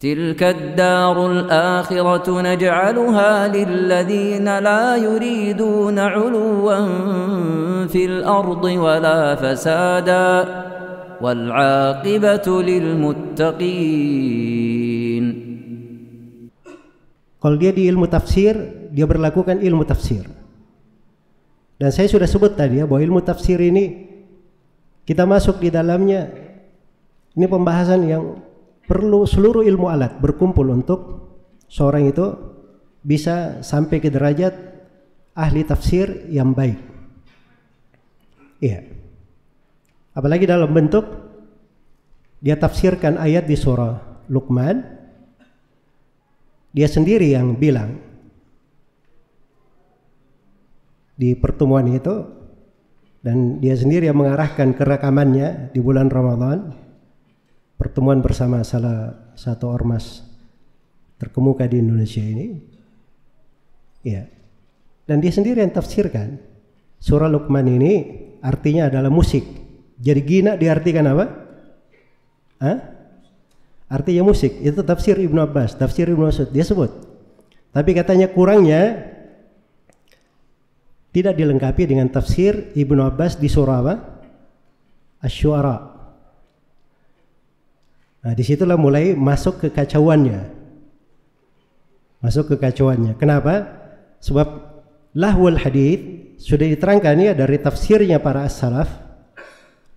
تلك الدار الآخرة نجعلها للذين لا يريدون علوا في الأرض ولا فسادا والعاقبة للمتقين. Kalau dia di ilmu tafsir, dia berlakukan ilmu tafsir. Dan saya sudah sebut tadi ya, bahwa ilmu tafsir ini kita masuk di dalamnya, ini pembahasan yang perlu seluruh ilmu alat berkumpul untuk seorang itu bisa sampai ke derajat ahli tafsir yang baik. Iya. Apalagi dalam bentuk dia tafsirkan ayat di surah Luqman, dia sendiri yang bilang di pertemuan itu, dan dia sendiri yang mengarahkan ke rekamannya di bulan Ramadan, pertemuan bersama salah satu ormas terkemuka di Indonesia ini. Ya. Dan dia sendiri yang tafsirkan surah Luqman ini artinya adalah musik. Jadi gina diartikan apa? Hah? Artinya musik. Itu tafsir Ibnu Abbas, tafsir Ibnu Mas'ud dia sebut. Tapi katanya kurangnya tidak dilengkapi dengan tafsir Ibnu Abbas di surah apa? Asy-Syu'ara. Nah, disitulah mulai masuk kekacauannya. Masuk kekacauannya. Kenapa? Sebab lahwul hadits sudah diterangkan ya dari tafsirnya para as-salaf.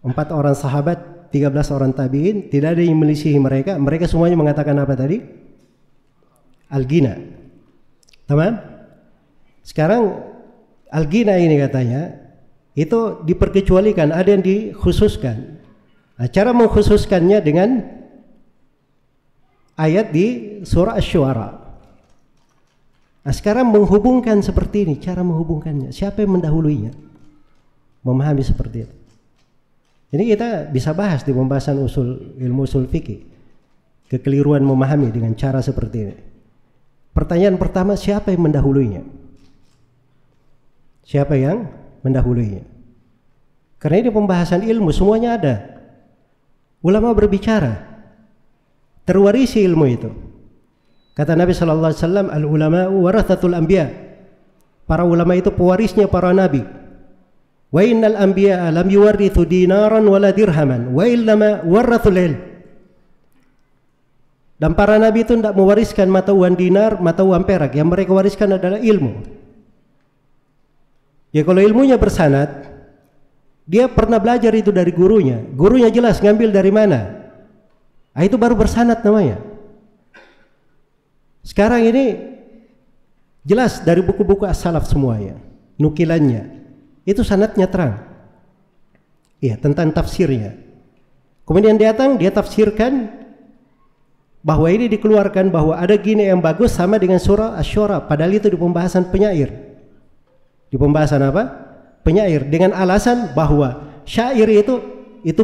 4 orang sahabat, 13 orang tabi'in, tidak ada yang melisihi mereka. Mereka semuanya mengatakan apa tadi? Al-ghina. Tamam? Sekarang al-ghina ini katanya itu diperkecualikan, ada yang dikhususkan. Nah, cara mengkhususkannya dengan ayat di surah Asy-Syu'ara. Nah, sekarang menghubungkan seperti ini, cara menghubungkannya. Siapa yang mendahuluinya? Memahami seperti itu. Ini kita bisa bahas di pembahasan ilmu usul fikih. Kekeliruan memahami dengan cara seperti ini. Pertanyaan pertama, siapa yang mendahuluinya? Siapa yang mendahuluinya? Karena ini pembahasan ilmu, semuanya ada. Ulama berbicara, terwarisi ilmu itu. Kata Nabi sallallahu alaihi wasallam, al-ulama'u warathatul anbiya. Para ulama itu pewarisnya para nabi. Wa innal anbiya lam yuwarrithu dinaran wala dirhaman wa illama warathul ilm. Dan para nabi itu tidak mewariskan mata uang dinar, mata uang perak. Yang mereka wariskan adalah ilmu. Ya kalau ilmunya bersanad, dia pernah belajar itu dari gurunya. Gurunya jelas ngambil dari mana. Nah, itu baru bersanad namanya. Sekarang ini jelas dari buku-buku as-salaf semuanya, nukilannya. Itu sanadnya terang. Iya, tentang tafsirnya. Kemudian datang, dia tafsirkan bahwa ini dikeluarkan bahwa ada gini yang bagus sama dengan surah Asy-Syu'ara. Padahal itu di pembahasan penyair. Di pembahasan apa? Penyair. Dengan alasan bahwa syair itu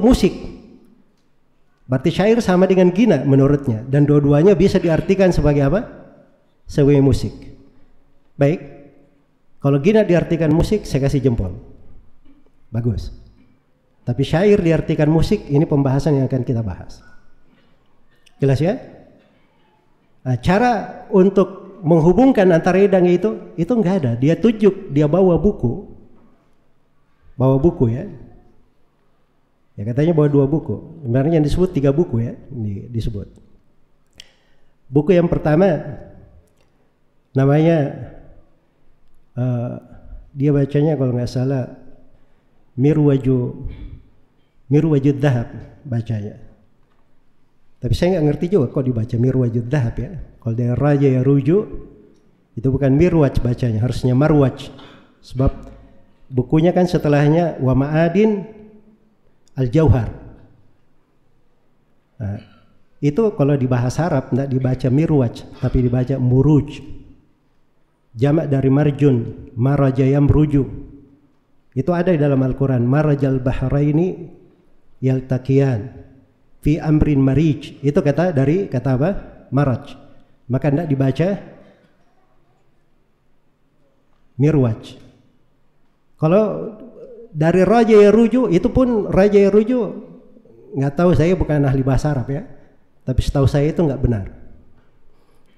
musik. Berarti syair sama dengan gina menurutnya. Dan dua-duanya bisa diartikan sebagai apa? Sebagai musik. Baik. Kalau gina diartikan musik, saya kasih jempol. Bagus. Tapi syair diartikan musik, ini pembahasan yang akan kita bahas. Jelas ya? Nah, cara untuk menghubungkan antara idang itu nggak ada. Dia tunjuk, dia bawa buku. Bawa buku ya. Ya katanya bawa 2 buku. Sebenarnya yang disebut 3 buku ya, disebut. Buku yang pertama namanya dia bacanya kalau nggak salah Mirwajud Dhahab bacanya. Tapi saya nggak ngerti juga kok dibaca Mirwajud Dhahab ya. Kalau dia Raja ya Ruju itu bukan Mirwaj bacanya, harusnya Marwaj. Sebab bukunya kan setelahnya Wa Ma'adin Al-Jauhar. Nah, itu kalau di bahasa Arab tidak dibaca Mirwaj, tapi dibaca Muruj. Jamak dari marjun, maraja yamruju. Itu ada di dalam Al-Quran. Marajal bahraini yaltaqiyan fi amrin marij. Itu kata apa? Maraj. Maka tidak dibaca mirwaj. Kalau dari raja ya ruju, itu pun raja ya ruju, nggak tahu, saya bukan ahli bahasa Arab ya. Tapi setahu saya itu nggak benar.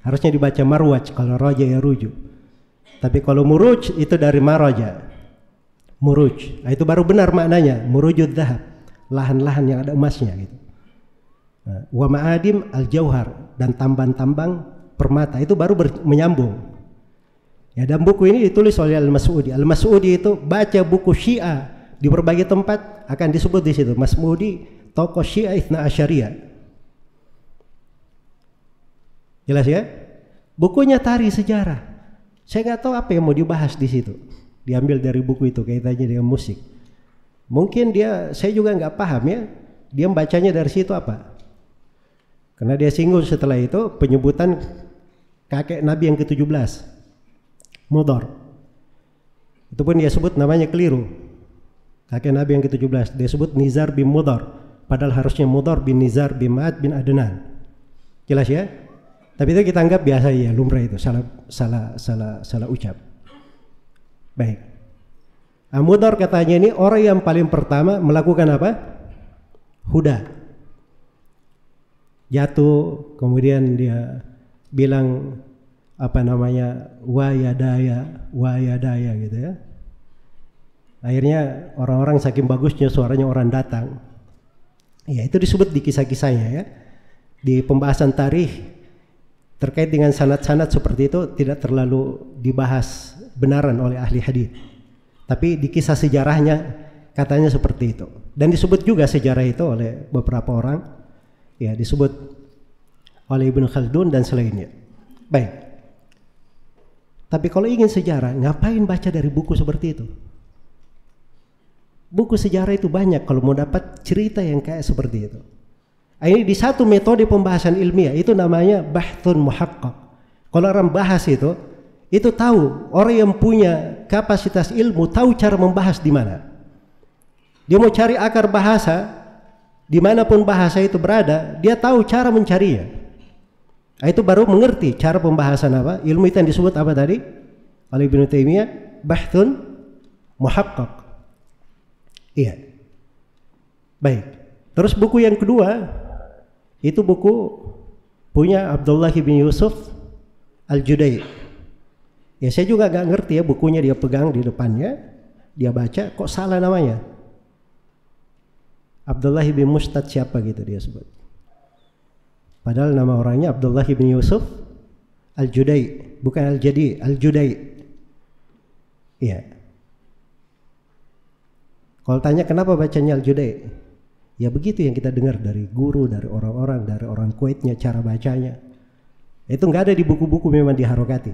Harusnya dibaca marwaj kalau raja ya ruju. Tapi kalau muruj itu dari maraja. Muruj. Nah, itu baru benar maknanya. Murujud dhahab. Lahan-lahan yang ada emasnya gitu. Wa ma'adim al-jauhar, dan tambang-tambang permata, itu baru menyambung. Ya, dan buku ini ditulis oleh Al-Mas'udi. Al-Mas'udi itu baca buku Syiah di berbagai tempat akan disebut di situ. Mas'udi tokoh Syiah Itsna Asyariyah. Jelas ya? Bukunya Tarikh Sejarah. Saya nggak tahu apa yang mau dibahas di situ. Diambil dari buku itu kaitannya dengan musik. Mungkin saya juga nggak paham ya. Dia membacanya dari situ apa? Karena dia singgung setelah itu penyebutan kakek Nabi yang ke-17, Mudhar. Itu pun dia sebut namanya keliru. Kakek Nabi yang ke-17 dia sebut Nizar bin Mudhar, padahal harusnya Mudhar bin Nizar bin Ma'ad bin Adnan. Jelas ya? Tapi itu kita anggap biasa ya, lumrah itu, salah ucap. Baik. Mudhar katanya ini orang yang paling pertama melakukan apa? Huda. Jatuh, kemudian dia bilang apa namanya, wa yadaya gitu ya. Akhirnya orang-orang saking bagusnya suaranya orang datang. Ya, itu disebut di kisah-kisahnya ya. Di pembahasan tarikh terkait dengan sanad-sanad seperti itu tidak terlalu dibahas benaran oleh ahli hadis. Tapi di kisah sejarahnya katanya seperti itu. Dan disebut juga sejarah itu oleh beberapa orang. Ya, disebut oleh Ibnu Khaldun dan selainnya. Baik. Tapi kalau ingin sejarah, ngapain baca dari buku seperti itu? Buku sejarah itu banyak kalau mau dapat cerita yang kayak seperti itu. Ini di satu metode pembahasan ilmiah, itu namanya bahthun muhaqqaq. Kalau orang bahas itu tahu, orang yang punya kapasitas ilmu tahu cara membahas di mana. Dia mau cari akar bahasa, dimanapun bahasa itu berada, dia tahu cara mencarinya. Itu baru mengerti cara pembahasan apa? Ilmu itu yang disebut apa tadi? Oleh Ibnu Taimiyah, bahthun muhaqqaq. Iya. Baik. Terus buku yang kedua, itu buku punya Abdullah bin Yusuf Al-Judai. Ya, saya juga gak ngerti ya, bukunya dia pegang di depannya, dia baca, kok salah namanya? Abdullah bin Mustad siapa gitu dia sebut. Padahal nama orangnya Abdullah bin Yusuf Al-Judai, bukan Al-Jadi, Al-Judai. Iya. Kalau tanya kenapa bacanya Al-Judai, ya begitu yang kita dengar dari guru, dari orang-orang, dari orang Kuwaitnya cara bacanya. Itu nggak ada di buku-buku, memang diharokati.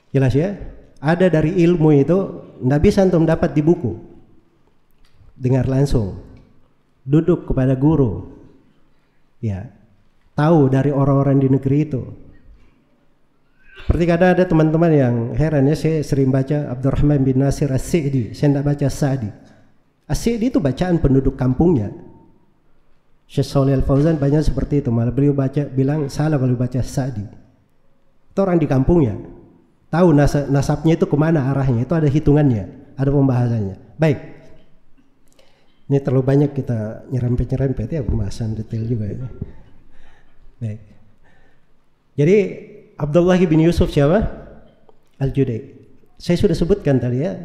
Jelas ya? Ada dari ilmu itu nggak bisa antum dapat di buku. Dengar langsung, duduk kepada guru, ya, tahu dari orang-orang di negeri itu. Seperti kadang ada teman-teman yang heran ya, saya sering baca Abdurrahman bin Nasir As-Sa'di, saya tidak baca Sa'di. As-Sa'di itu bacaan penduduk kampungnya. Syekh Shalih Al-Fauzan banyak seperti itu, malah beliau bilang salah kalau baca Sa'di. Itu orang di kampungnya, tahu nasabnya itu kemana arahnya, itu ada hitungannya, ada pembahasannya. Baik. Ini terlalu banyak kita nyerempet ya, pembahasan detail juga ini. Baik. Jadi Abdullah bin Yusuf siapa? Al-Judai. Saya sudah sebutkan tadi ya,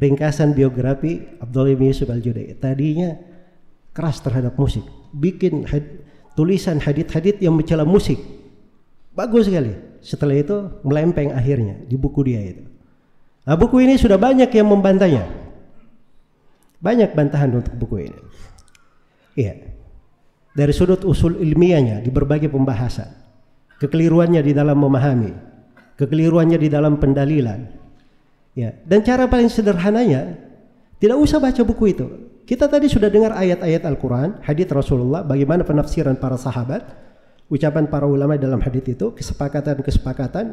ringkasan biografi Abdullah bin Yusuf Al-Judai. Tadinya keras terhadap musik, bikin tulisan hadits-hadits yang mencela musik. Bagus sekali. Setelah itu melempeng akhirnya di buku dia itu. Nah, buku ini sudah banyak yang membantahnya. Banyak bantahan untuk buku ini. Iya. Dari sudut usul ilmiahnya di berbagai pembahasan. Kekeliruannya di dalam memahami, kekeliruannya di dalam pendalilan. Ya, dan cara paling sederhananya tidak usah baca buku itu. Kita tadi sudah dengar ayat-ayat Al-Qur'an, hadits Rasulullah, bagaimana penafsiran para sahabat, ucapan para ulama dalam hadits itu, kesepakatan,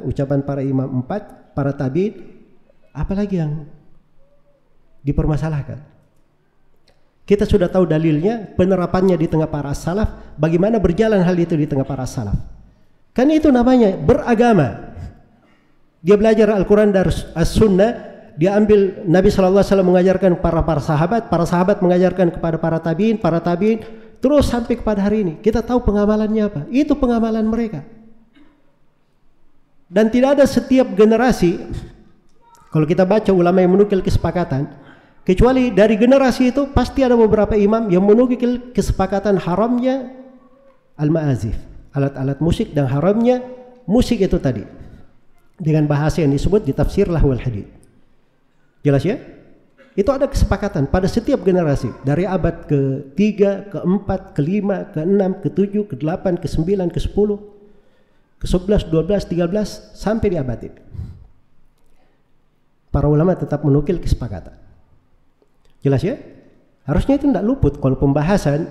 ucapan para imam 4, para tabi'in, apalagi yang dipermasalahkan. Kita sudah tahu dalilnya, penerapannya di tengah para salaf, bagaimana berjalan hal itu di tengah para salaf. Kan itu namanya beragama. Dia belajar Al-Quran dari As-Sunnah, dia ambil Nabi SAW mengajarkan para sahabat mengajarkan kepada para tabi'in, terus sampai kepada hari ini. Kita tahu pengamalannya apa? Itu pengamalan mereka. Dan tidak ada setiap generasi, kalau kita baca ulama yang menukil kesepakatan, kecuali dari generasi itu pasti ada beberapa imam yang menukil kesepakatan haramnya al-ma'azif, alat-alat musik, dan haramnya musik itu tadi, dengan bahasa yang disebut di tafsir lahwal hadith. Jelas ya? Itu ada kesepakatan pada setiap generasi, dari abad ke-3, ke-4, ke-5, ke-6, ke-7, ke-8, ke-9, ke-10, ke-11, 12, 13 sampai di abad ini. Para ulama tetap menukil kesepakatan. Jelas ya? Harusnya itu tidak luput kalau pembahasan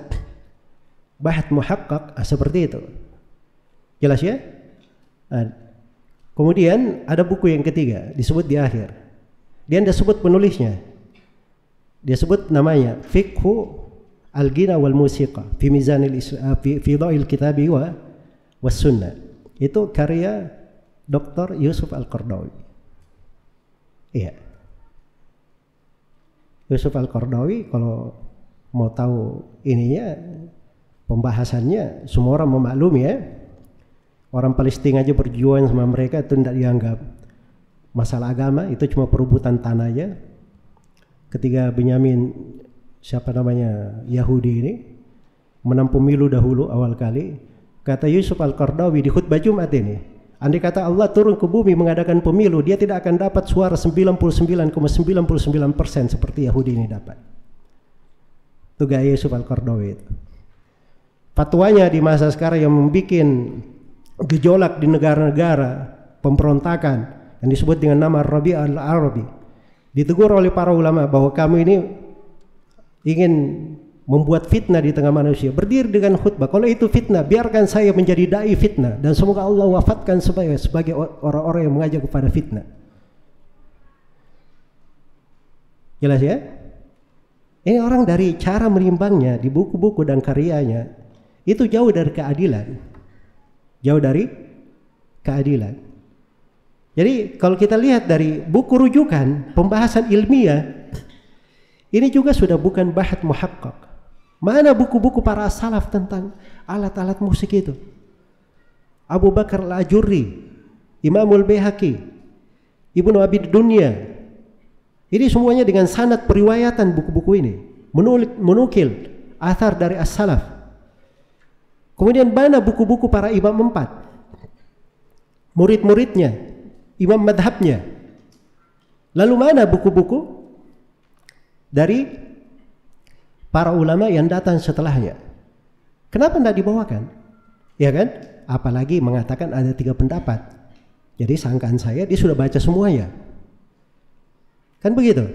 bahat muhaqqaq seperti itu. Jelas ya? Kemudian ada buku yang ketiga disebut di akhir. Dia tidak sebut penulisnya. Dia sebut namanya Fiqhu Al-Ghina wal Musiqa fi Mizanil fi Dha'il Kitabi wa Sunnah. Itu karya Dr. Yusuf Al-Qaradawi. Iya. Yusuf Al-Qaradawi, kalau mau tahu ininya, pembahasannya, semua orang memaklumi ya. Orang Palestina aja berjuang sama mereka itu tidak dianggap masalah agama, itu cuma perebutan tanah aja. Ketika Benyamin, siapa namanya, Yahudi ini menang pemilu dahulu awal kali, kata Yusuf Al-Qaradawi di khutbah Jumat ini, andai kata Allah turun ke bumi mengadakan pemilu, dia tidak akan dapat suara 99,99% seperti Yahudi ini dapat. Itu gaya Yusuf Al-Qaradawi itu. Fatwanya di masa sekarang yang membuat gejolak di negara-negara, pemberontakan yang disebut dengan nama Rabi' al-Arabi, ditegur oleh para ulama bahwa kamu ini ingin membuat fitnah di tengah manusia. Berdiri dengan khutbah, kalau itu fitnah, biarkan saya menjadi dai fitnah, dan semoga Allah wafatkan sebagai orang-orang yang mengajak kepada fitnah. Jelas ya? Ini orang dari cara menimbangnya di buku-buku dan karyanya itu jauh dari keadilan. Jauh dari keadilan. Jadi kalau kita lihat dari buku rujukan pembahasan ilmiah, ini juga sudah bukan bahat muhaqqaq. Mana buku-buku para salaf tentang alat-alat musik itu? Abu Bakar Al-Ajurri, Imamul Baihaqi, Ibnu Abi Dunya. Ini semuanya dengan sanad periwayatan buku-buku ini, menukil athar dari as-salaf. Kemudian mana buku-buku para imam 4? Murid-muridnya, imam madhabnya. Lalu mana buku-buku dari para ulama yang datang setelahnya? Kenapa tidak dibawakan? Ya kan? Apalagi mengatakan ada 3 pendapat. Jadi sangkaan saya dia sudah baca semuanya. Kan begitu?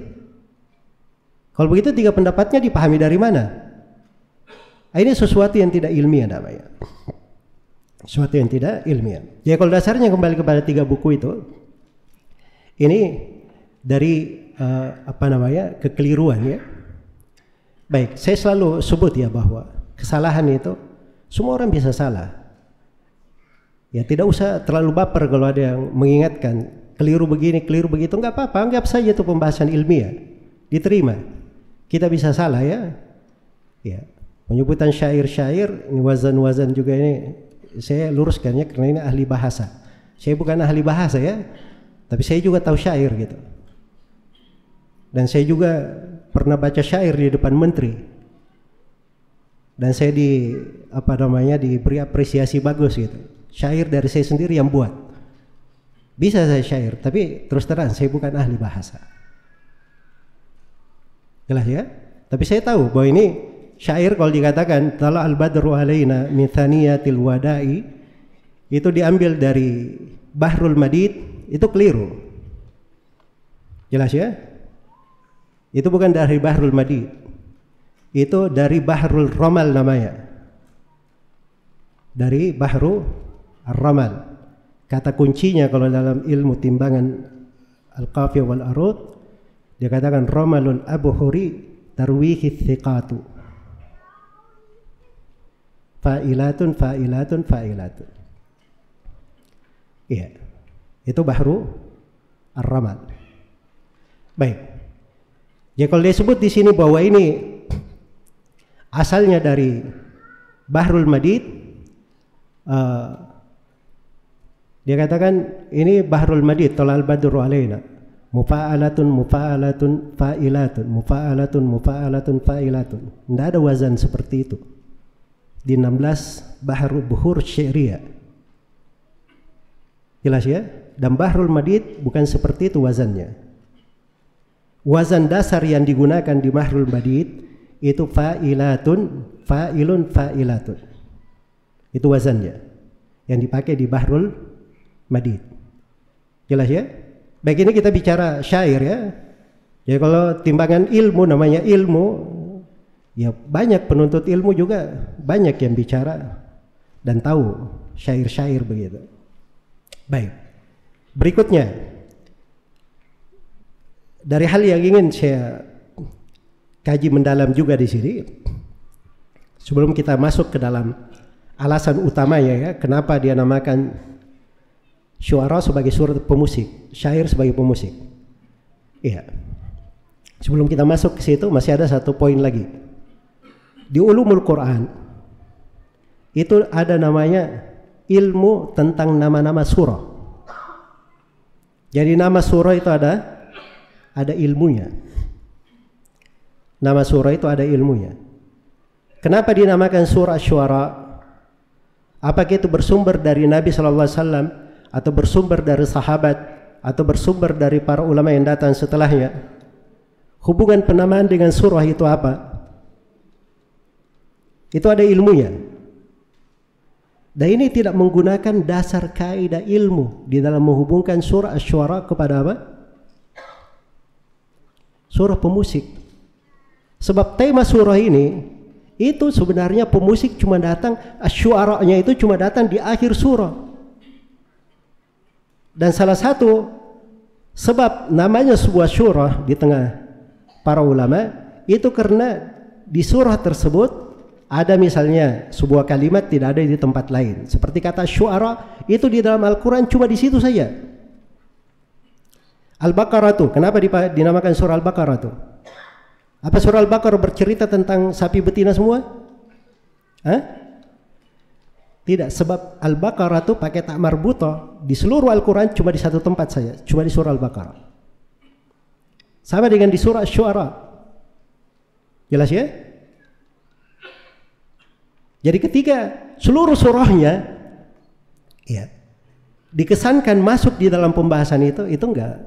Kalau begitu 3 pendapatnya dipahami dari mana? Ini sesuatu yang tidak ilmiah namanya. Sesuatu yang tidak ilmiah. Jadi kalau dasarnya kembali kepada 3 buku itu, ini dari kekeliruan ya. Baik, saya selalu sebut ya bahwa kesalahan itu semua orang bisa salah. Ya tidak usah terlalu baper kalau ada yang mengingatkan keliru begini, keliru begitu, nggak apa-apa, anggap saja itu pembahasan ilmiah, diterima. Kita bisa salah ya. Ya, penyebutan syair-syair, ini wazan-wazan juga ini saya luruskannya karena ini ahli bahasa. Saya bukan ahli bahasa ya, tapi saya juga tahu syair gitu. Dan saya juga pernah baca syair di depan menteri. Dan saya diberi apresiasi bagus gitu. Syair dari saya sendiri yang buat. Bisa saya syair, tapi terus terang saya bukan ahli bahasa. Jelas ya? Tapi saya tahu bahwa ini syair kalau dikatakan tala al-badru alaina min thaniyatil wada'i, itu diambil dari Bahrul Madid, itu keliru. Jelas ya? Itu bukan dari Bahrul Madid. Itu dari Bahrul Ramal namanya. Dari Bahru Ar-Ramal. Kata kuncinya kalau dalam ilmu timbangan Al-Qafiyah wal Arud, dia katakan Ramalul abhuri tarwihi thiqatu. Fa'ilatun fa'ilatun fa'ilatun. Iya. Itu Bahru Ar-Ramal. Baik. Ya kalau disebut di sini bahwa ini asalnya dari Bahrul Madid, Dia katakan ini Bahrul Madid, Tolal Badru alaina. Mufa'alatun mufa'alatun fa'ilatun, mufa'alatun mufa'alatun fa'ilatun. Tidak ada wazan seperti itu di 16 Bahrul Buhur Syi'riyah. Jelas ya? Dan Bahrul Madid bukan seperti itu wazannya. Wazan dasar yang digunakan di Bahrul Madid itu fa'ilatun, fa'ilun, fa'ilatun. Itu wazannya yang dipakai di Bahrul Madid. Jelas ya? Baik, ini kita bicara syair ya. Jadi kalau timbangan ilmu namanya ilmu, ya banyak penuntut ilmu juga banyak yang bicara dan tahu syair-syair begitu. Baik. Berikutnya dari hal yang ingin saya kaji mendalam juga di sini, sebelum kita masuk ke dalam alasan utamanya ya, kenapa dia namakan syuara sebagai surat pemusik, syair sebagai pemusik. Iya. Sebelum kita masuk ke situ masih ada satu poin lagi. Di ulumul Quran itu ada namanya ilmu tentang nama-nama surah. Jadi nama surah itu ada ilmunya. Nama surah itu ada ilmunya. Kenapa dinamakan surah Syuara? Apakah itu bersumber dari Nabi sallallahu alaihi wasallam atau bersumber dari sahabat atau bersumber dari para ulama yang datang setelahnya? Hubungan penamaan dengan surah itu apa? Itu ada ilmunya. Dan ini tidak menggunakan dasar kaidah ilmu di dalam menghubungkan surah Asy-Syu'ara kepada apa? Surah pemusik. Sebab tema surah ini itu sebenarnya pemusik cuma datang, Asy-Syu'ara-nya itu cuma datang di akhir surah. Dan salah satu sebab namanya sebuah surah di tengah para ulama itu karena di surah tersebut ada misalnya sebuah kalimat tidak ada di tempat lain. Seperti kata Syu'ara itu di dalam Al-Quran cuma di situ saja. Al-Baqarah tuh, kenapa dinamakan surah Al-Baqarah tuh? Apa surah Al-Baqarah bercerita tentang sapi betina semua? Hah? Tidak, sebab Al-Baqarah tuh pakai tak marbuto di seluruh Al-Quran cuma di satu tempat saja, cuma di surah Al-Baqarah. Sama dengan di surah Syu'ara. Jelas ya? Jadi ketika seluruh surahnya ya dikesankan masuk di dalam pembahasan itu enggak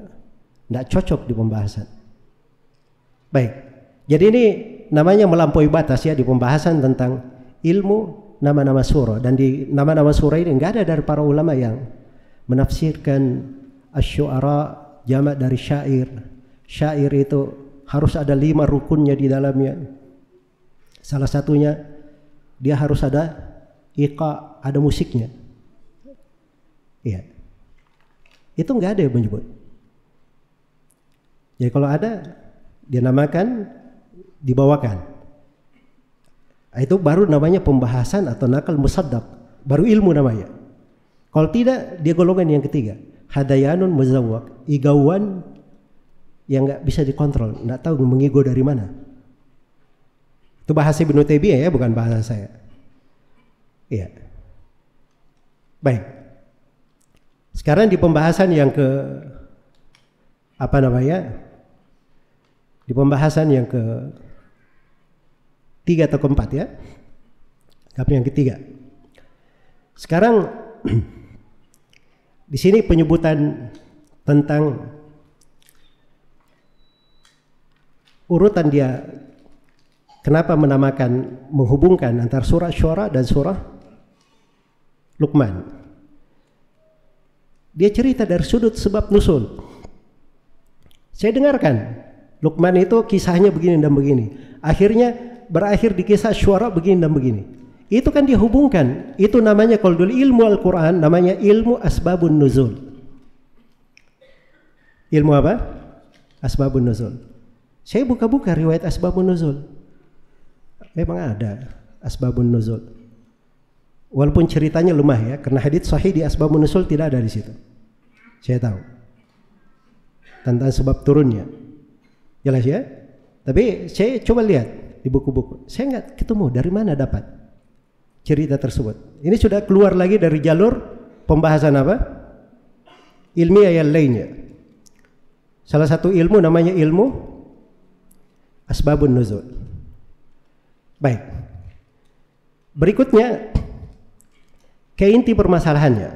cocok di pembahasan. Baik. Jadi ini namanya melampaui batas ya di pembahasan tentang ilmu nama-nama surah, dan di nama-nama surah ini enggak ada dari para ulama yang menafsirkan Asy-Syu'ara jamak dari syair. Syair itu harus ada 5 rukunnya di dalamnya. Salah satunya dia harus ada iqa, ada musiknya. Iya. Itu enggak ada yang menyebut. Jadi kalau ada dia namakan, dibawakan. Itu baru namanya pembahasan atau nakal musaddaq, baru ilmu namanya. Kalau tidak dia golongan yang ketiga, hadayanun muzawwaq, igauan yang nggak bisa dikontrol, nggak tahu mengigo dari mana. Itu bahasa Ibnu Taimiyah ya, bukan bahasa saya. Iya. Baik. Sekarang di pembahasan yang ke Di pembahasan yang ke 3 atau keempat ya. Tapi yang ketiga. Sekarang di sini penyebutan tentang urutan dia kenapa menghubungkan antara surah Syu'ara dan surah Luqman. Dia cerita dari sudut sebab nusul. Saya dengarkan Luqman itu kisahnya begini dan begini. Akhirnya berakhir di kisah Syu'ara begini dan begini. Itu kan dihubungkan. Itu namanya kalau dulu ilmu Al-Quran namanya ilmu asbabun nuzul. Ilmu apa? Asbabun nuzul. Saya buka-buka riwayat asbabun nuzul. Memang ada asbabun nuzul. Walaupun ceritanya lemah ya, karena hadits sahih di asbabun nuzul tidak ada di situ. Saya tahu tentang sebab turunnya. Jelas ya? Tapi saya coba lihat di buku-buku. Saya nggak ketemu dari mana dapat cerita tersebut. Ini sudah keluar lagi dari jalur pembahasan apa? ilmiah yang lainnya. Salah satu ilmu namanya ilmu asbabun nuzul. Baik. Berikutnya, ke inti permasalahannya.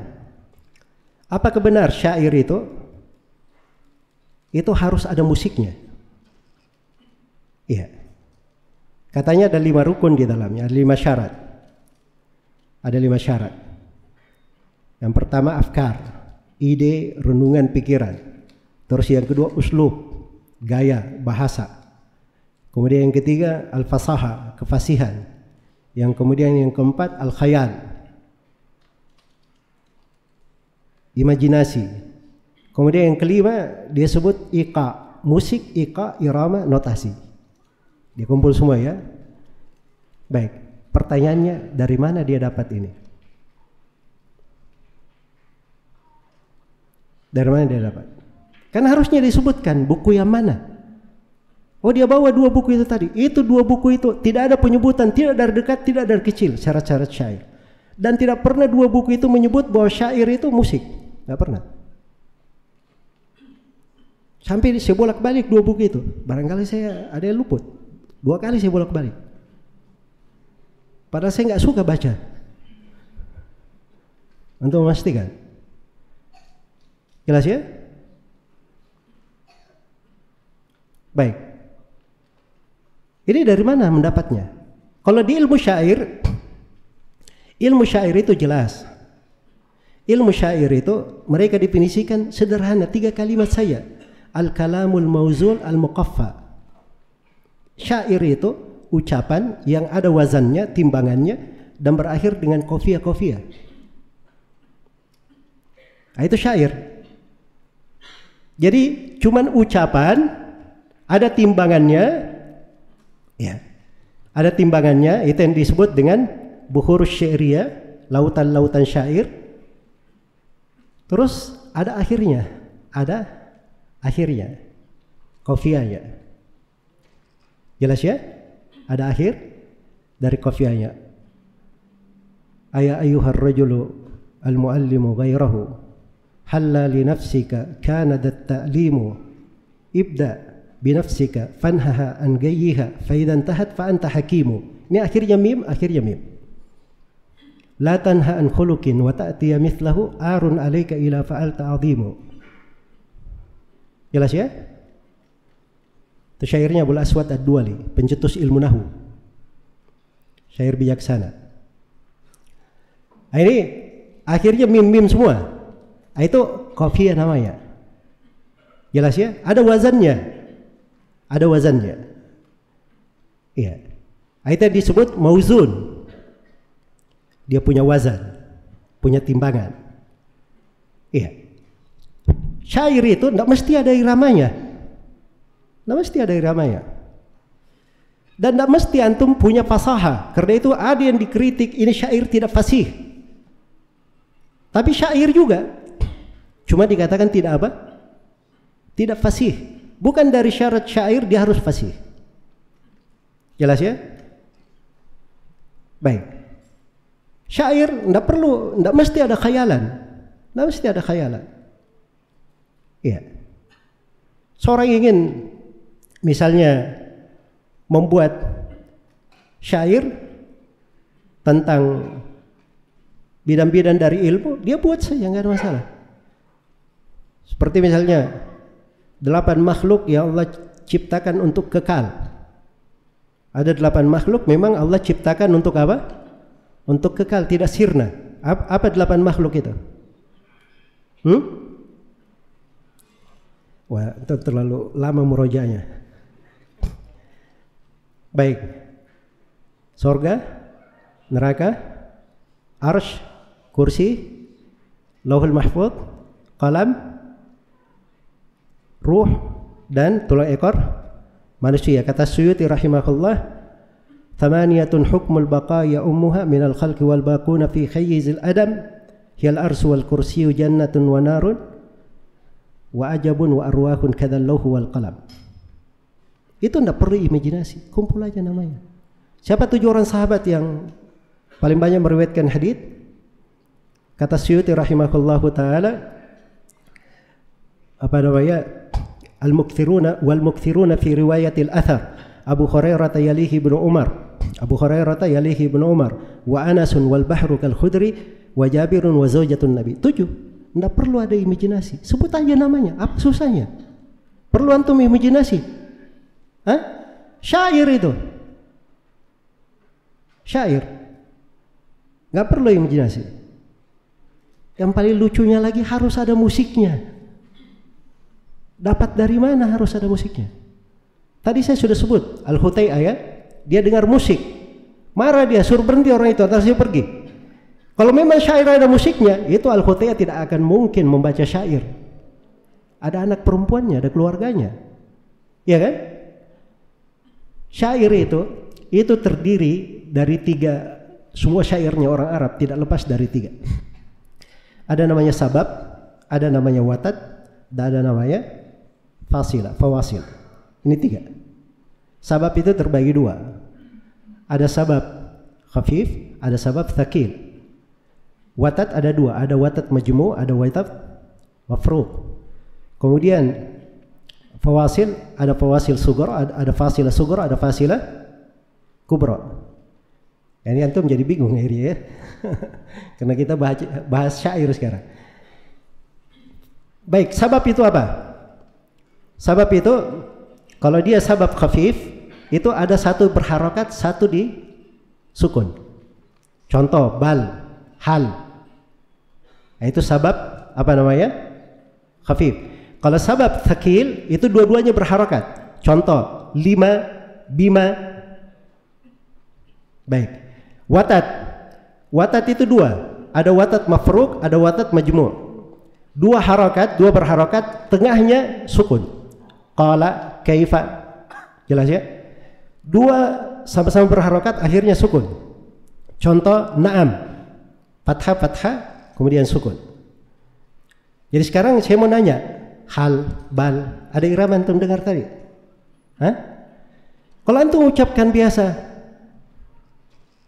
Apakah benar syair itu harus ada musiknya? Iya. Katanya ada 5 rukun di dalamnya, ada 5 syarat. Ada 5 syarat. Yang pertama afkar, ide, renungan pikiran. Terus yang kedua uslub, gaya, bahasa. Kemudian yang ketiga al-fasaha, kefasihan. Yang kemudian yang keempat al-khayal, imajinasi. Kemudian yang kelima dia sebut iqa, musik, iqa, irama, notasi. Dia kumpul semua ya. Baik, pertanyaannya dari mana dia dapat ini? Dari mana dia dapat? Kan harusnya disebutkan buku yang mana. Oh, dia bawa 2 buku itu tadi. Itu 2 buku itu tidak ada penyebutan, tidak dari dekat, tidak dari kecil syarat-syarat syair. Dan tidak pernah 2 buku itu menyebut bahwa syair itu musik. Tidak pernah. Sampai saya bolak-balik 2 buku itu. Barangkali saya ada yang luput. 2 kali saya bolak-balik. Padahal saya nggak suka baca. Untuk memastikan. Jelas ya? Baik. Ini dari mana mendapatnya? Kalau di ilmu syair itu jelas. Ilmu syair itu mereka definisikan sederhana, 3 kalimat saja. Al-kalamul mauzul al-muqaffa. Syair itu ucapan yang ada wazannya, timbangannya, dan berakhir dengan qafiyah. Nah, itu syair. Jadi cuman ucapan, ada timbangannya. Ya. Ada timbangannya, itu yang disebut dengan buhur syairiyah, lautan-lautan syair. Terus ada akhirnya, qafiyahnya. Jelas ya? Ada akhir dari qafiyahnya. Aya ayyuhar rajulu al-muallimu ghairahu halla li nafsika kana dat-ta'limu ibda binafsika fanhaha an gayyiha fa idza intahat fa anta hakimu. Ini akhirnya mim. La tanha an khuluqin wa ta'tiya mithlahu arun alayka ila fa'alta azimu. Jelas ya? Itu syairnya Abul Aswad Ad-Duali, pencetus ilmu nahwu. Syair bijaksana. Nah, ini akhirnya mim semua. Nah, itu qafiyah namanya. Jelas ya? Ada wazannya. Iya. Itu disebut mauzun. Dia punya wazan, punya timbangan. Iya. Syair itu tidak mesti ada iramanya. Dan tidak mesti antum punya fasaha. Karena itu ada yang dikritik ini syair tidak fasih. Tapi syair juga. Cuma dikatakan tidak apa? Tidak fasih. Bukan dari syarat syair dia harus fasih. Jelas ya? Baik. Syair tidak mesti ada khayalan. Iya. Seorang ingin misalnya membuat syair tentang bidang-bidang dari ilmu, dia buat saja, nggak ada masalah. Seperti misalnya 8 makhluk yang Allah ciptakan untuk kekal. Ada 8 makhluk memang Allah ciptakan untuk apa? Untuk kekal, tidak sirna. Apa 8 makhluk itu? Wah, itu terlalu lama murojaahnya. Baik. Surga, neraka, arsy, kursi, lauhul mahfuz, qalam, ruh, dan tulang ekor manusia. Kata Suyuti rahimahullah, thamaniyatun hukmul baqaya ummuha minal khalqi wal baquna fi khayyizil adam hiyal arsu wal kursiyu jannatun wa narun wa ajabun wa arwahun kadzal lauhu wal qalam. Itu tidak perlu imajinasi, kumpul aja namanya. Siapa 7 orang sahabat yang paling banyak meriwayatkan hadits? Kata Suyuti rahimahullahu taala, apa namanya, al-mukthiruna wal mukthiruna fi riwayatil athar. Abu Hurairah yalihi ibnu Umar, Abu Hurairah yalihi ibnu Umar, wa Anasun wal bahru kal khudri, wa Jabirun wa zaujatun Nabi. 7. Nggak perlu ada imajinasi. Sebut aja namanya. Apa susahnya? Perlu antum imajinasi? Hah? Syair itu. Syair. Nggak perlu imajinasi. Yang paling lucunya lagi harus ada musiknya. Dapat dari mana harus ada musiknya? Tadi saya sudah sebut Al-Hutai'ah ya, dia dengar musik, marah dia, suruh berhenti orang itu, atas dia pergi. Kalau memang syair ada musiknya, itu Al-Hutai'ah tidak akan mungkin membaca syair. Ada anak perempuannya, ada keluarganya, ya kan? Syair itu terdiri dari 3, semua syairnya orang Arab tidak lepas dari 3. Ada namanya sabab, ada namanya watat, dan ada namanya fawasil. Ini 3. Sabab itu terbagi 2. Ada sabab khafif, ada sabab thaqil. Watat ada 2, ada watat majmu', ada watat mafruq. Kemudian fawasil, ada fawasil sughra, ada fasilah sughra, ada fasilah kubra. Ini antum jadi bingung akhirnya ya. Karena kita bahas syair sekarang. Baik, sabab itu apa? Sabab itu kalau dia sabab khafif, itu ada 1 berharokat, 1 di sukun. Contoh bal, hal. Nah, itu sabab apa namanya? Khafif. Kalau sabab thaqil itu dua-duanya berharokat. Contoh 5, bima. Baik. Watat. Watat itu 2. Ada watat mafruq, ada watat majmu'. 2 harokat, 2 berharokat, tengahnya sukun. Qala, kaifa. Jelas ya? 2 sama-sama berharokat, akhirnya sukun. Contoh na'am, fathah, kemudian sukun. Jadi sekarang saya mau nanya, hal, bal, ada irama antum dengar tadi? Hah? Kalau antum ucapkan biasa,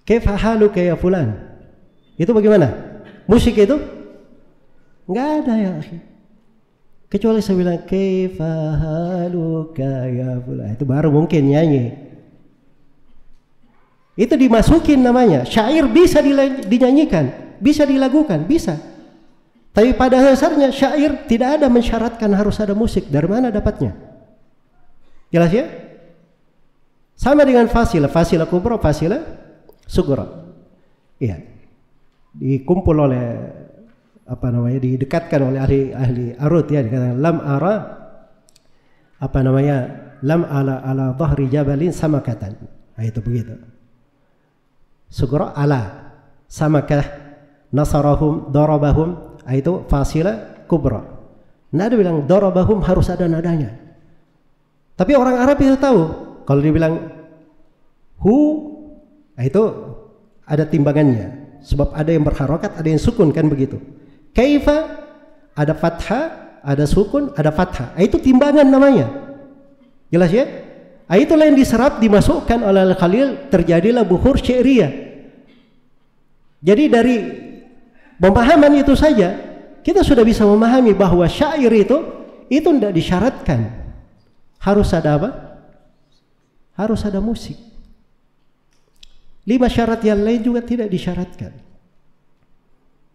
kaifa haluka ya fulan, itu bagaimana? Musik itu? Nggak ada ya akhi. Kecuali saya bilang kaifa haluka ya fulan, itu baru mungkin nyanyi. Itu dimasukin namanya. Syair bisa dinyanyikan, bisa dilagukan, bisa. Tapi pada dasarnya syair tidak ada mensyaratkan harus ada musik. Dari mana dapatnya? Jelas ya? Sama dengan fasilah, fasilah kubra, fasilah sughra. Iya. Dikumpul oleh apa namanya, didekatkan oleh ahli arut ya, dikatakan lam ara apa namanya, lam ala dhahri jabalin samakatan. Nah, itu begitu. Sughra ala samakah nasarahum darabahum, itu fasilah kubra. Nah, dia bilang darabahum harus ada nadanya. Tapi orang Arab itu tahu kalau dibilang hu, itu ada timbangannya, sebab ada yang berharokat, ada yang sukun, kan begitu. Kaifa ada fathah, ada sukun, ada fathah. Itu timbangan namanya. Jelas ya? Itulah yang diserap, dimasukkan oleh Al-Khalil, terjadilah buhur syairiyah. Jadi dari pemahaman itu saja kita sudah bisa memahami bahwa syair itu tidak disyaratkan harus ada apa? Harus ada musik. 5 syarat yang lain juga tidak disyaratkan.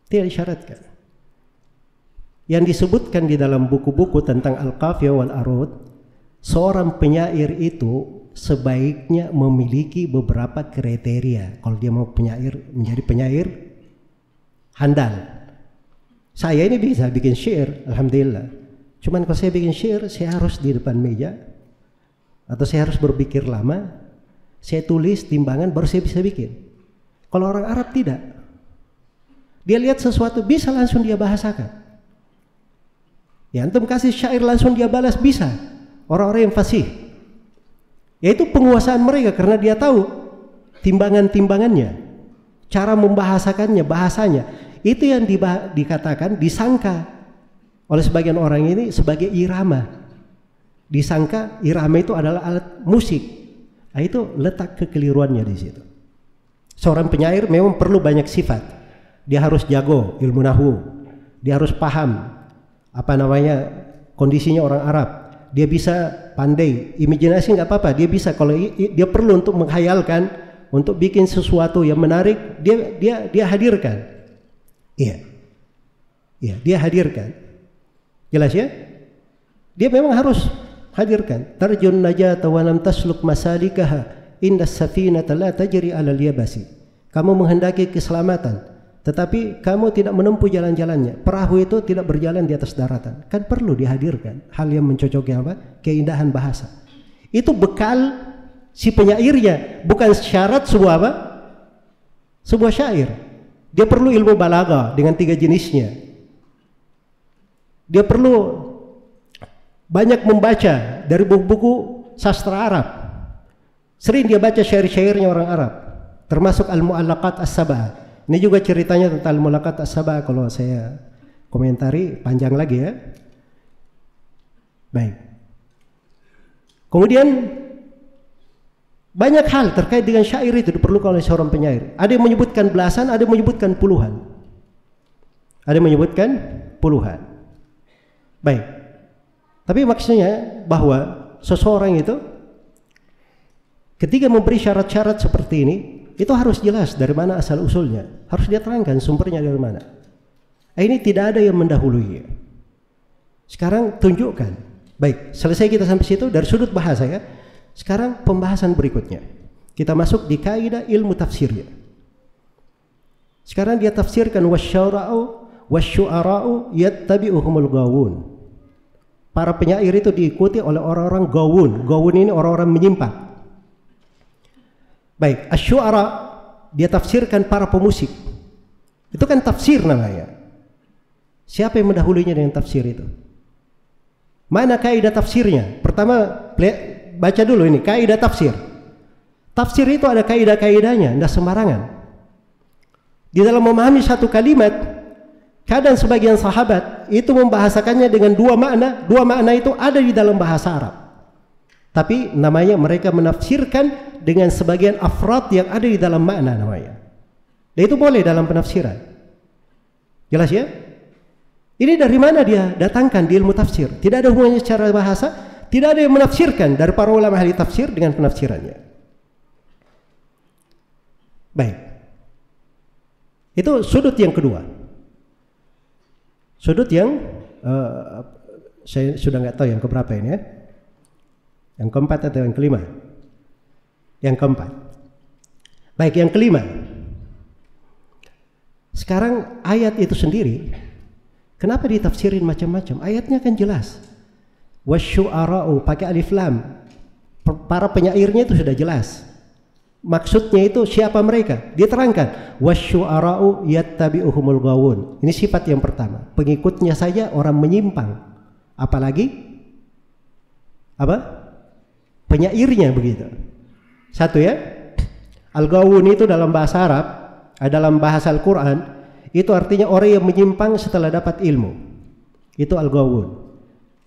Tidak disyaratkan. Yang disebutkan di dalam buku-buku tentang Al-Qafiyah wal Arud, seorang penyair itu sebaiknya memiliki beberapa kriteria kalau dia mau menjadi penyair handal. Saya ini bisa bikin syair, alhamdulillah. Cuman kalau saya bikin syair, saya harus di depan meja, atau saya harus berpikir lama, saya tulis timbangan baru saya bisa bikin. Kalau orang Arab tidak. Dia lihat sesuatu bisa langsung dia bahasakan. Ya, antum kasih syair langsung dia balas, bisa. Orang-orang yang fasih. Yaitu penguasaan mereka karena dia tahu timbangan-timbangannya, cara membahasakannya, bahasanya. Itu yang dikatakan, disangka oleh sebagian orang ini sebagai irama. Disangka irama itu adalah alat musik. Nah, itu letak kekeliruannya di situ. Seorang penyair memang perlu banyak sifat. Dia harus jago ilmu nahwu. Dia harus paham apa namanya, kondisinya orang Arab. Dia bisa pandai, imajinasi nggak apa-apa. Dia bisa, kalau dia perlu untuk menghayalkan, untuk bikin sesuatu yang menarik, dia hadirkan. Iya, dia hadirkan. Jelas ya? Dia memang harus hadirkan. Tarjun najata wa lam tasluk masalikaha inda safinata la tajri 'alal yabasi. Kamu menghendaki keselamatan, tetapi kamu tidak menempuh jalan-jalannya. Perahu itu tidak berjalan di atas daratan. Kan perlu dihadirkan hal yang mencocoki apa? Keindahan bahasa. Itu bekal si penyairnya, bukan syarat sebuah apa? Sebuah syair. Dia perlu ilmu balaghah dengan 3 jenisnya. Dia perlu banyak membaca dari buku-buku sastra Arab. Sering dia baca syair-syairnya orang Arab, termasuk Al-Mu'allaqat As-Sab'ah. Ini juga ceritanya tentang Al-Mu'allaqat As-Sab'ah, kalau saya komentari panjang lagi ya. Baik. Kemudian banyak hal terkait dengan syair itu diperlukan oleh seorang penyair. Ada yang menyebutkan belasan, ada yang menyebutkan puluhan. Ada yang menyebutkan puluhan. Baik. Tapi maksudnya bahwa seseorang itu ketika memberi syarat-syarat seperti ini, itu harus jelas dari mana asal usulnya. Harus dia terangkan sumbernya dari mana. Ini tidak ada yang mendahului. Sekarang tunjukkan. Baik, selesai kita sampai situ dari sudut bahasa ya. Sekarang pembahasan berikutnya. Kita masuk di kaidah ilmu tafsirnya. Sekarang dia tafsirkan wasyu'ara'u yattabi'uhumul ghawun. Para penyair itu diikuti oleh orang-orang ghawun. Ghawun ini orang-orang menyimpang. Baik, asyu'ara dia tafsirkan para pemusik. Itu kan tafsir namanya. Siapa yang mendahulunya dengan tafsir itu? Mana kaidah tafsirnya? Pertama, baca dulu ini kaidah tafsir. Tafsir itu ada kaidah-kaidahnya, tidak sembarangan. Di dalam memahami satu kalimat, kadang sebagian sahabat itu membahasakannya dengan 2 makna. 2 makna itu ada di dalam bahasa Arab. Tapi namanya mereka menafsirkan dengan sebagian afrad yang ada di dalam makna namanya. Dan itu boleh dalam penafsiran. Jelas ya? Ini dari mana dia datangkan di ilmu tafsir? Tidak ada hubungannya secara bahasa, tidak ada yang menafsirkan dari para ulama ahli tafsir dengan penafsirannya. Baik. Itu sudut yang kedua. Sudut yang saya sudah nggak tahu yang keberapa ini ya. Yang keempat atau yang kelima? Yang keempat. Baik, yang kelima. Sekarang ayat itu sendiri, kenapa ditafsirin macam-macam? Ayatnya kan jelas. Wasyu'ara'u pakai alif lam. Para penyairnya itu sudah jelas. Maksudnya itu siapa mereka? Dia terangkan. Wasyu'ara'u yattabi'uhumul ghawun. Ini sifat yang pertama. Pengikutnya saja orang menyimpang. Apalagi apa? Penyairnya begitu. Satu ya. Al-ghawun itu dalam bahasa Arab, dalam bahasa Al-Quran, itu artinya orang yang menyimpang setelah dapat ilmu. Itu al-ghawun.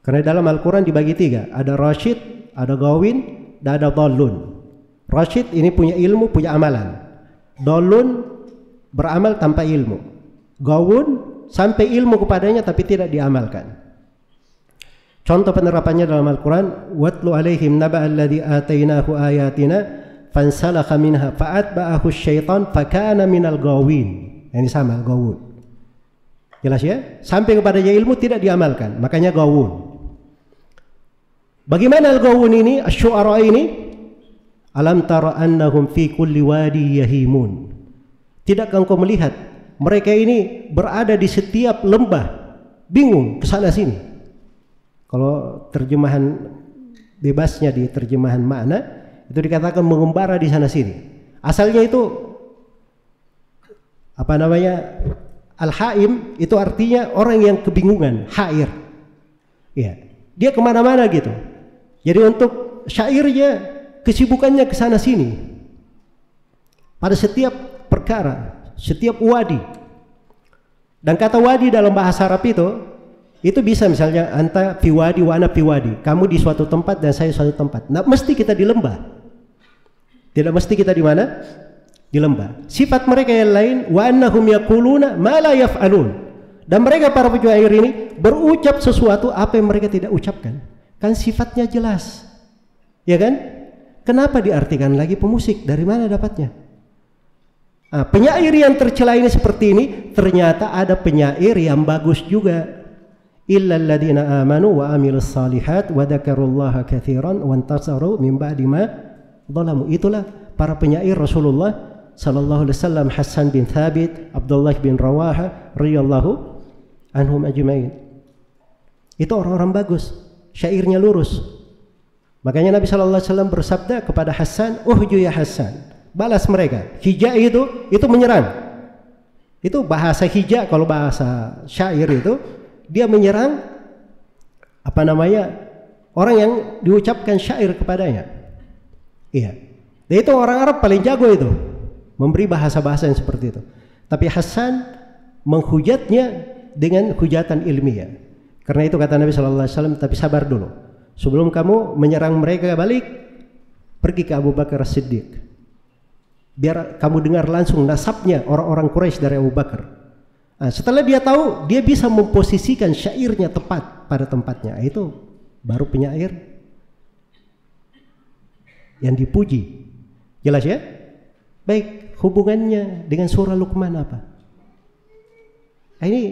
Karena dalam Al-Quran dibagi 3. Ada rasyid, ada ghawin, dan ada dhallun. Rasyid ini punya ilmu, punya amalan. Dhallun beramal tanpa ilmu. Ghawun sampai ilmu kepadanya tapi tidak diamalkan. Contoh penerapannya dalam Al-Quran, watlu alaihim naba'al ladzi atainahu ayatina fansalakha minha fa'atba'ahu syaitan fakana minal ghawin. Ini sama ghawun. Jelas ya? Sampai kepadanya ilmu tidak diamalkan, makanya ghawun. Bagaimana al-ghawun ini, asy-syu'ara ini? Alam tara annahum fi kulli wadi yahimun. Tidakkah engkau melihat mereka ini berada di setiap lembah, bingung kesana sini. Kalau terjemahan bebasnya di terjemahan makna itu dikatakan mengembara di sana sini. Asalnya itu apa namanya? Al-haim itu artinya orang yang kebingungan, hair. Ya, dia kemana-mana gitu. Jadi untuk syairnya kesibukannya ke sana sini. Pada setiap perkara, setiap wadi. Dan kata wadi dalam bahasa Arab itu bisa misalnya anta fi wadi wa ana fi wadi. Kamu di suatu tempat dan saya di suatu tempat. Nah, mesti kita di lembah. Tidak mesti kita di mana? Di lembah. Sifat mereka yang lain wa annahum yaquluna ma la yaf'alun. Dan mereka para penyair ini berucap sesuatu apa yang mereka tidak ucapkan. Kan sifatnya jelas. Ya kan? Kenapa diartikan lagi pemusik? Dari mana dapatnya? Nah, penyair yang tercela ini seperti ini, ternyata ada penyair yang bagus juga. Illal ladzina amanu wa amilus salihat wa dzakarullaha katsiran wa intasaru min ba'di ma dzalamu. Itulah para penyair Rasulullah sallallahu alaihi wasallam, Hasan bin Thabit, Abdullah bin Rawaha radhiyallahu anhum ajmain. Itu orang-orang bagus, syairnya lurus. Makanya Nabi sallallahu alaihi wasallam bersabda kepada Hasan, "Uhju ya Hasan." Balas mereka. Hija itu menyerang. Itu bahasa hija. Kalau bahasa syair itu dia menyerang orang yang diucapkan syair kepadanya. Iya. Dan itu orang Arab paling jago itu, memberi bahasa-bahasa yang seperti itu. Tapi Hasan menghujatnya dengan hujatan ilmiah. Karena itu kata Nabi sallallahu alaihi wasallam, tapi sabar dulu. Sebelum kamu menyerang mereka balik, pergi ke Abu Bakar As-Siddiq. Biar kamu dengar langsung nasabnya orang-orang Quraisy dari Abu Bakar. Nah, setelah dia tahu, dia bisa memposisikan syairnya tepat pada tempatnya. Itu baru penyair yang dipuji. Jelas ya? Baik, hubungannya dengan surah Luqman apa? Nah, ini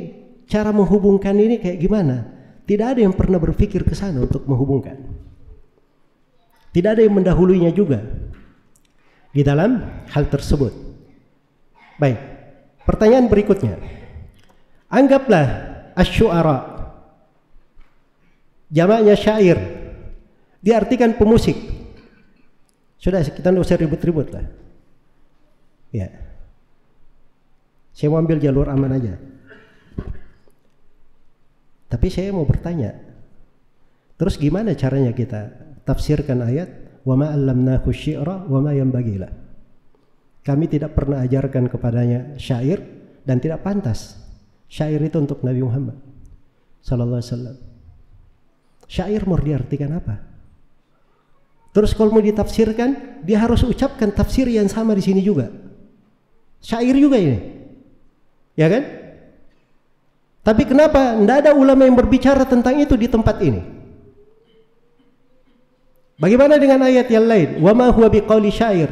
cara menghubungkan ini kayak gimana? Tidak ada yang pernah berpikir ke sana untuk menghubungkan. Tidak ada yang mendahulunya juga di dalam hal tersebut. Baik, pertanyaan berikutnya. Anggaplah asy-syu'ara, jamaknya syair, diartikan pemusik. Sudah, kita tidak usah ribut-ribut lah. Ya, saya mau ambil jalur aman aja. Tapi saya mau bertanya, terus gimana caranya kita tafsirkan ayat wa ma 'allamnahu syi'ra wa ma yanbaghi lah. Kami tidak pernah ajarkan kepadanya syair dan tidak pantas. Syair itu untuk Nabi Muhammad sallallahu alaihi wasallam. Syair mau diartikan apa? Terus kalau mau ditafsirkan, dia harus ucapkan tafsir yang sama di sini juga. Syair juga ini. Ya kan? Tapi kenapa tidak ada ulama yang berbicara tentang itu di tempat ini? Bagaimana dengan ayat yang lain? Wa ma huwa biqauli syair.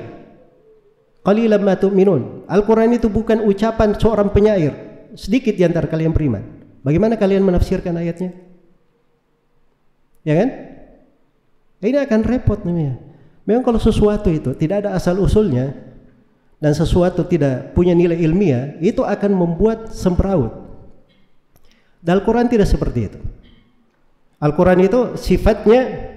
Qalilan ma tu'minun. Al-Qur'an itu bukan ucapan seorang penyair. Sedikit di antara kalian beriman. Bagaimana kalian menafsirkan ayatnya? Ya kan? Ini akan repot namanya. Memang kalau sesuatu itu tidak ada asal usulnya dan sesuatu tidak punya nilai ilmiah, itu akan membuat semrawut. Dan Al-Quran tidak seperti itu. Al-Quran itu sifatnya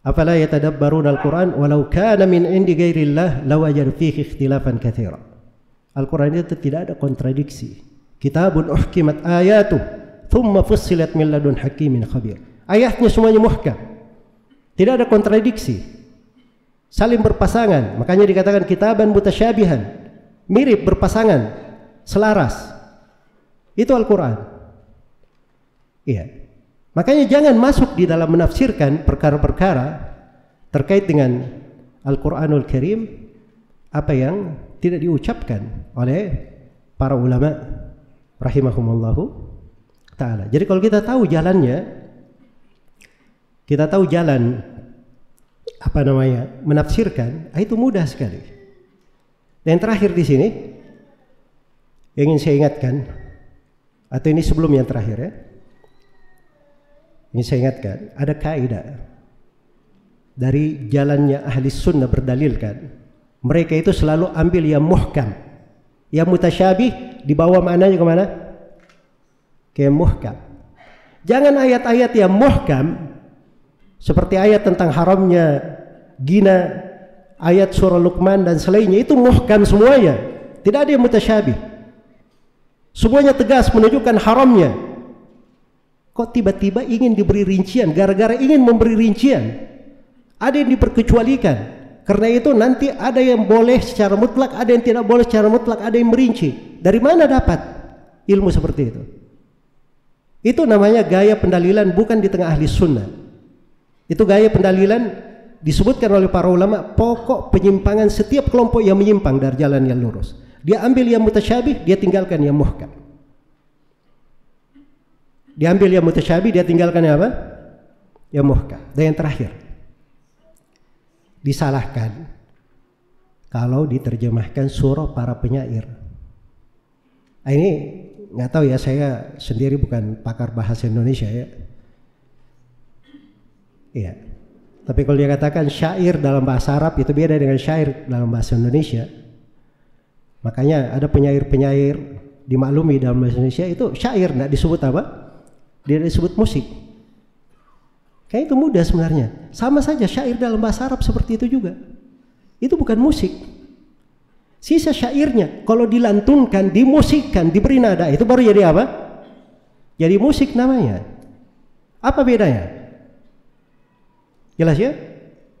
afala yatadabbaruna al-Quran walau kana min indi ghairillah lawajadu fihi ikhtilafan katsira. Al-Quran itu tidak ada kontradiksi. Kitabun uhkimat ayatu thumma fussilat min ladun hakimin khabir. Ayatnya semuanya muhkam. Tidak ada kontradiksi. Saling berpasangan. Makanya dikatakan kitaban mutasyabihan. Mirip, berpasangan, selaras. Itu Al-Quran. Iya. Makanya jangan masuk di dalam menafsirkan perkara-perkara terkait dengan Al-Quranul Karim apa yang tidak diucapkan oleh para ulama rahimahumullahu ta'ala. Jadi kalau kita tahu jalannya, kita tahu jalan menafsirkan, itu mudah sekali. Dan terakhir di sini yang ingin saya ingatkan, atau ini sebelum yang terakhir ya, ini saya ingatkan, ada kaidah dari jalannya ahli sunnah berdalilkan. Mereka itu selalu ambil yang muhkam, yang mutasyabih dibawa maknanya kemana? Ke muhkam. Jangan ayat-ayat yang muhkam seperti ayat tentang haramnya gina, ayat surah Luqman dan selainnya, itu muhkam semuanya, tidak ada yang mutasyabih. Semuanya tegas menunjukkan haramnya. Kok tiba-tiba ingin diberi rincian? Gara-gara ingin memberi rincian, ada yang diperkecualikan. Karena itu nanti ada yang boleh secara mutlak, ada yang tidak boleh secara mutlak, ada yang merinci. Dari mana dapat ilmu seperti itu? Itu namanya gaya pendalilan, bukan di tengah ahli sunnah. Itu gaya pendalilan disebutkan oleh para ulama, pokok penyimpangan setiap kelompok yang menyimpang dari jalan yang lurus. Dia ambil yang mutasyabih, dia tinggalkan yang muhkam. Diambil yang mutasyabih, dia tinggalkan yang apa? Yang muhkam. Dan yang terakhir, disalahkan kalau diterjemahkan surah para penyair. Ini nggak tahu ya, saya sendiri bukan pakar bahasa Indonesia ya. Iya. Tapi kalau dia katakan syair dalam bahasa Arab itu beda dengan syair dalam bahasa Indonesia. Makanya ada penyair-penyair dimaklumi dalam bahasa Indonesia itu syair, nggak disebut apa? Dia disebut musik. Kayak itu mudah sebenarnya. Sama saja syair dalam bahasa Arab seperti itu juga. Itu bukan musik. Sisa syairnya kalau dilantunkan, dimusikkan, diberi nada, itu baru jadi apa? Jadi musik namanya. Apa bedanya? Jelas ya?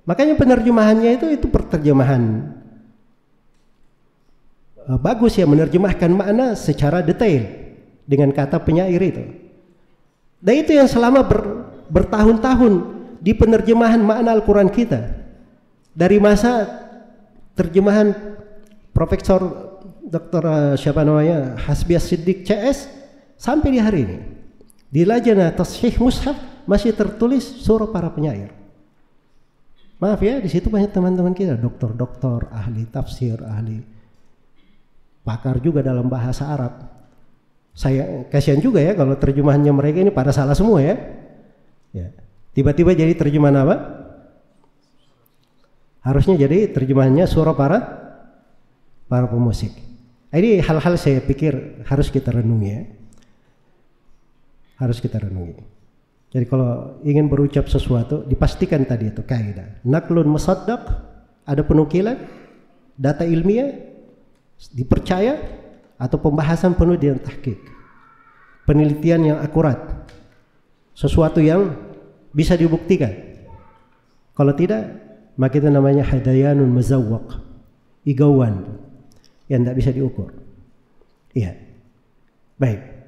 Makanya penerjemahannya itu terjemahan bagus ya, menerjemahkan makna secara detail dengan kata penyair itu. Dan itu yang selama bertahun-tahun di penerjemahan makna Al-Quran kita. Dari masa terjemahan Profesor Dr. siapa namanya, Hasbiah Siddiq CS sampai di hari ini. Di Lajnah Tashih Mushaf masih tertulis surah para penyair. Maaf ya, di situ banyak teman-teman kita, dokter-dokter, ahli tafsir, ahli pakar juga dalam bahasa Arab. Saya kasihan juga ya kalau terjemahannya mereka ini pada salah semua ya. Ya. Tiba-tiba jadi terjemahan apa? Harusnya jadi terjemahannya surah para pemusik. Ini hal-hal saya pikir harus kita renungi ya. Harus kita renungi. Jadi kalau ingin berucap sesuatu, dipastikan tadi itu kaidah. Naklun musaddaq, ada penukilan, data ilmiah, dipercaya, atau pembahasan penuh dengan tahqiq. Penelitian yang akurat. Sesuatu yang bisa dibuktikan. Kalau tidak, maka itu namanya hadayanun mazawwaq, igauan yang tidak bisa diukur. Iya. Baik.